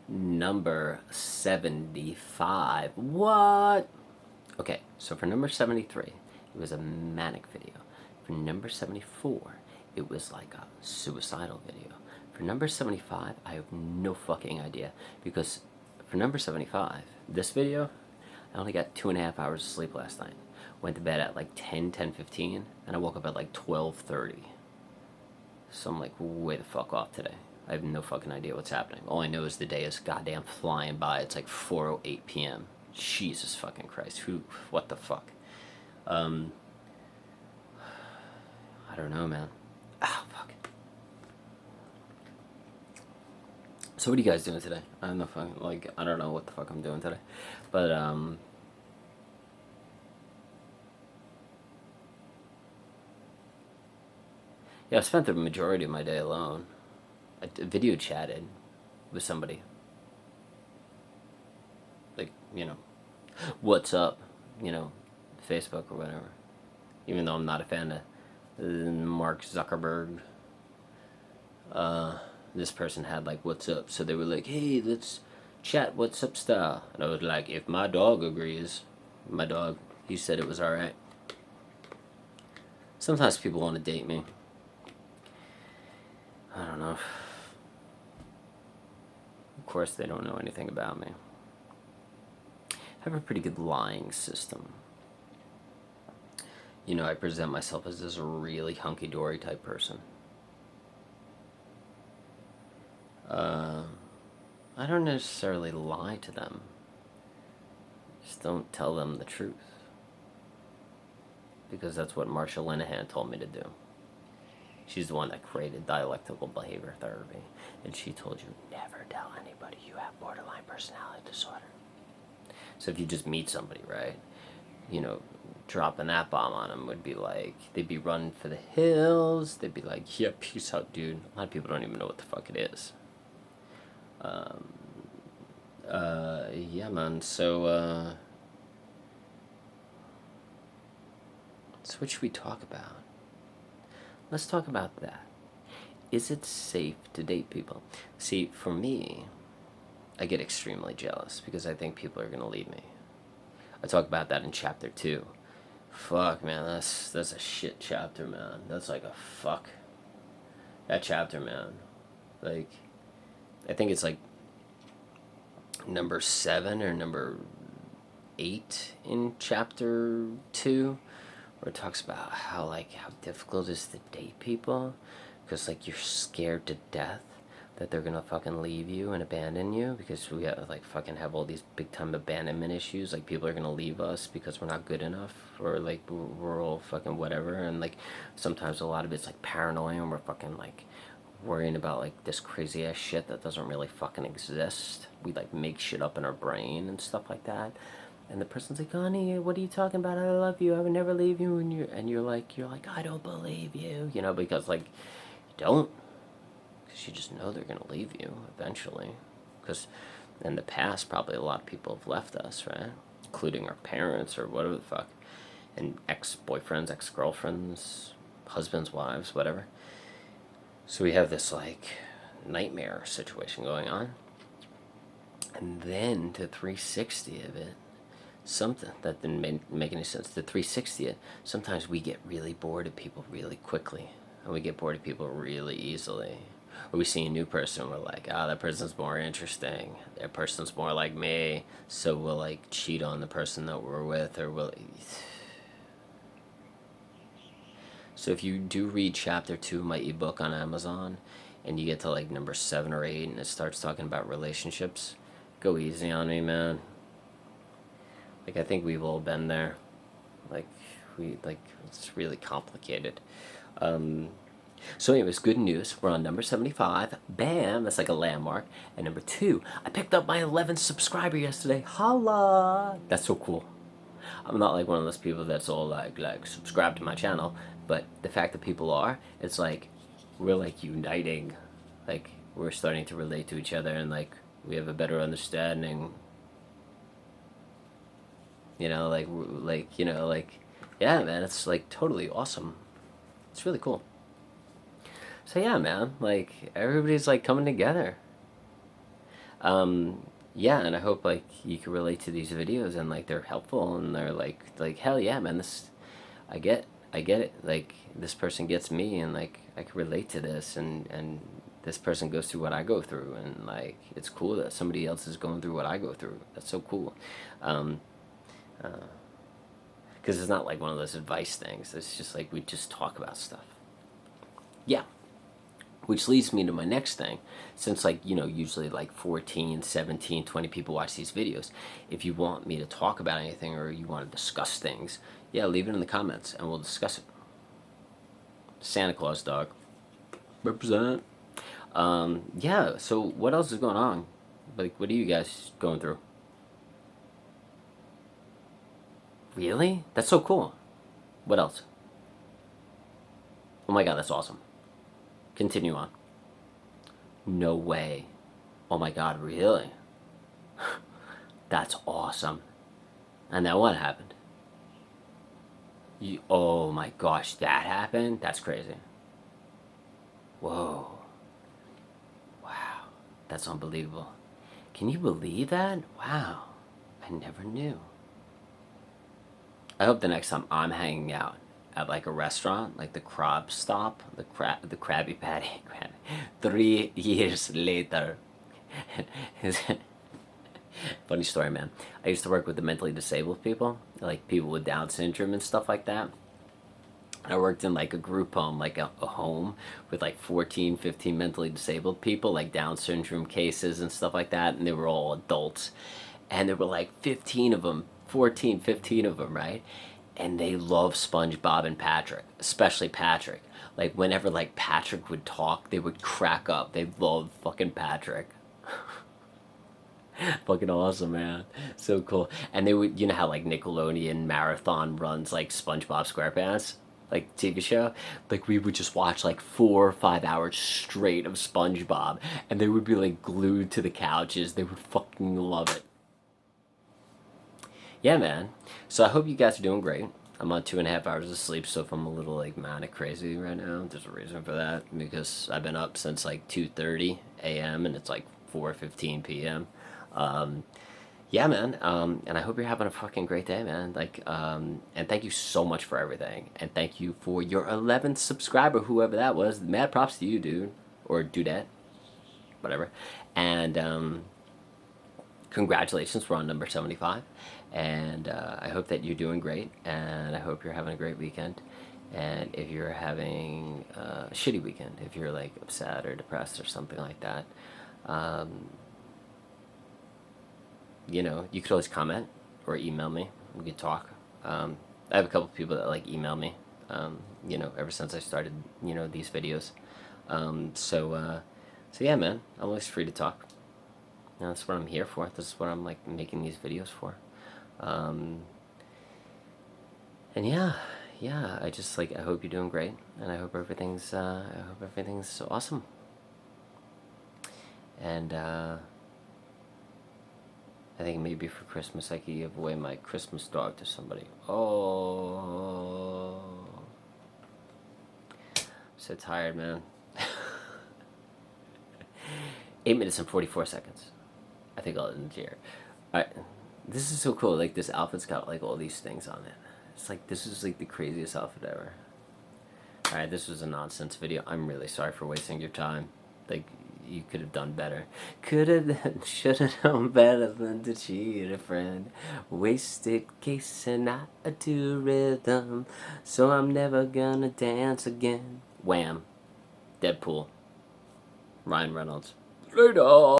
number 75. What? Okay, so for number 73, it was a manic video. For number 74, it was like a suicidal video. For number 75, I have no fucking idea. Because for number 75, this video, I only got 2.5 hours of sleep last night. Went to bed at like 10:15, and I woke up at like 12:30. So I'm like way the fuck off today. I have no fucking idea what's happening. All I know is the day is goddamn flying by. It's like 4:08 p.m. Jesus fucking Christ. What the fuck? I don't know, man. Ah, fuck. So what are you guys doing today? I don't know if I don't know what the fuck I'm doing today. But, yeah, I spent the majority of my day alone. I video chatted with somebody. Like, what's up, Facebook or whatever. Even though I'm not a fan of Mark Zuckerberg. This person had like, what's up? So they were like, hey, let's chat what's up style. And I was like, if my dog agrees. My dog, he said it was alright. Sometimes people want to date me. I don't know. Of course, they don't know anything about me. I have a pretty good lying system. I present myself as this really hunky-dory type person. I don't necessarily lie to them. Just don't tell them the truth. Because that's what Marsha Linehan told me to do. She's the one that created dialectical behavior therapy. And she told you, never tell anybody you have borderline personality disorder. So if you just meet somebody, right, dropping that bomb on them would be like, they'd be running for the hills. They'd be like, yeah, peace out, dude. A lot of people don't even know what the fuck it is. Yeah, man. So what should we talk about? Let's talk about that. Is it safe to date people? See, for me, I get extremely jealous because I think people are going to leave me. I talk about that in chapter 2. Fuck, man, that's a shit chapter, man. That's like a fuck. That chapter, man. Like, I think it's like number 7 or number 8 in chapter 2, where it talks about how difficult it is to date people, because like you're scared to death that they're gonna fucking leave you and abandon you, because we fucking have all these big time abandonment issues. Like, people are gonna leave us because we're not good enough, or like we're all fucking whatever. And like sometimes a lot of it's like paranoia, and we're fucking like worrying about like this crazy ass shit that doesn't really fucking exist. We like make shit up in our brain and stuff like that. And the person's like, honey, what are you talking about? I love you. I would never leave you. And you're like, I don't believe you. Because like, you don't. Because you just know they're going to leave you eventually. Because in the past, probably a lot of people have left us, right? Including our parents or whatever the fuck. And ex-boyfriends, ex-girlfriends, husbands, wives, whatever. So we have this like nightmare situation going on. And then to 360 of it, something that didn't make any sense. The 360 it, sometimes we get really bored of people really quickly. And we get bored of people really easily. Or we see a new person, we're like, that person's more interesting. That person's more like me. So we'll like cheat on the person that we're with, or we'll... So if you do read chapter 2 of my ebook on Amazon, and you get to like number 7 or 8, and it starts talking about relationships, go easy on me, man. Like, I think we've all been there. It's really complicated. So anyways, good news. We're on number 75. Bam! That's like a landmark. And number 2, I picked up my 11th subscriber yesterday. Holla! That's so cool. I'm not like one of those people that's all like subscribe to my channel. But the fact that people are, it's like, we're like uniting. Like, we're starting to relate to each other, and like, we have a better understanding. Yeah, man, it's like totally awesome. It's really cool. So yeah, man, like everybody's like coming together. Yeah, and I hope like you can relate to these videos and like they're helpful and they're like hell yeah, man, this I get it. Like this person gets me and like I can relate to this and this person goes through what I go through and like it's cool that somebody else is going through what I go through. That's so cool. Um, because it's not like one of those advice things. It's just like we just talk about stuff. Yeah. Which leads me to my next thing. Since like, usually like 14, 17, 20 people watch these videos. If you want me to talk about anything or you want to discuss things, yeah, leave it in the comments and we'll discuss it. Santa Claus dog. Represent. Yeah, so what else is going on? Like, what are you guys going through? Really? That's so cool. What else? Oh my god, that's awesome. Continue on. No way. Oh my god, really? That's awesome. And then what happened? Oh my gosh, that happened? That's crazy. Whoa. Wow. That's unbelievable. Can you believe that? Wow. I never knew. I hope the next time I'm hanging out at like a restaurant, like the Crab Stop, the Krabby Patty, 3 years later. Funny story, man. I used to work with the mentally disabled people, like people with Down syndrome and stuff like that. I worked in like a group home, like a home with like 14, 15 mentally disabled people, like Down syndrome cases and stuff like that, and they were all adults. And there were like 15 of them, 14, 15 of them, right? And they love SpongeBob and Patrick, especially Patrick. Like whenever like Patrick would talk, they would crack up. They loved fucking Patrick. Fucking awesome, man. So cool. And they would, you know how like Nickelodeon Marathon runs like SpongeBob SquarePants? Like TV show? Like we would just watch like 4 or 5 hours straight of SpongeBob and they would be like glued to the couches. They would fucking love it. Yeah, man. So I hope you guys are doing great. I'm on 2.5 hours of sleep, so if I'm a little like manic crazy right now, there's a reason for that because I've been up since like 2:30 a.m. and it's like 4:15 p.m. Um, yeah, man. And I hope you're having a fucking great day, man. Like, and thank you so much for everything, and thank you for your 11th subscriber, whoever that was. Mad props to you, dude, or dudette, whatever. And congratulations, we're on number 75. And I hope that you're doing great, and I hope you're having a great weekend. And if you're having a shitty weekend, if you're like upset or depressed or something like that, um, you could always comment or email me. We could talk. I have a couple people that like email me, ever since I started, these videos. So yeah, man, I'm always free to talk. That's what I'm here for. This is what I'm like making these videos for. Um, and yeah, I just like I hope you're doing great, and I hope everything's awesome. And I think maybe for Christmas I could give away my Christmas dog to somebody. Oh, I'm so tired, man. 8 minutes and 44 seconds. I think I'll end here. Alright. This is so cool. Like, this outfit's got, like, all these things on it. It's like, this is, like, the craziest outfit ever. Alright, this was a nonsense video. I'm really sorry for wasting your time. Like, you could have done better. Could have, should have known better than to cheat a friend. Wasted case and not a two rhythm. So I'm never gonna dance again. Wham. Deadpool. Ryan Reynolds. Later.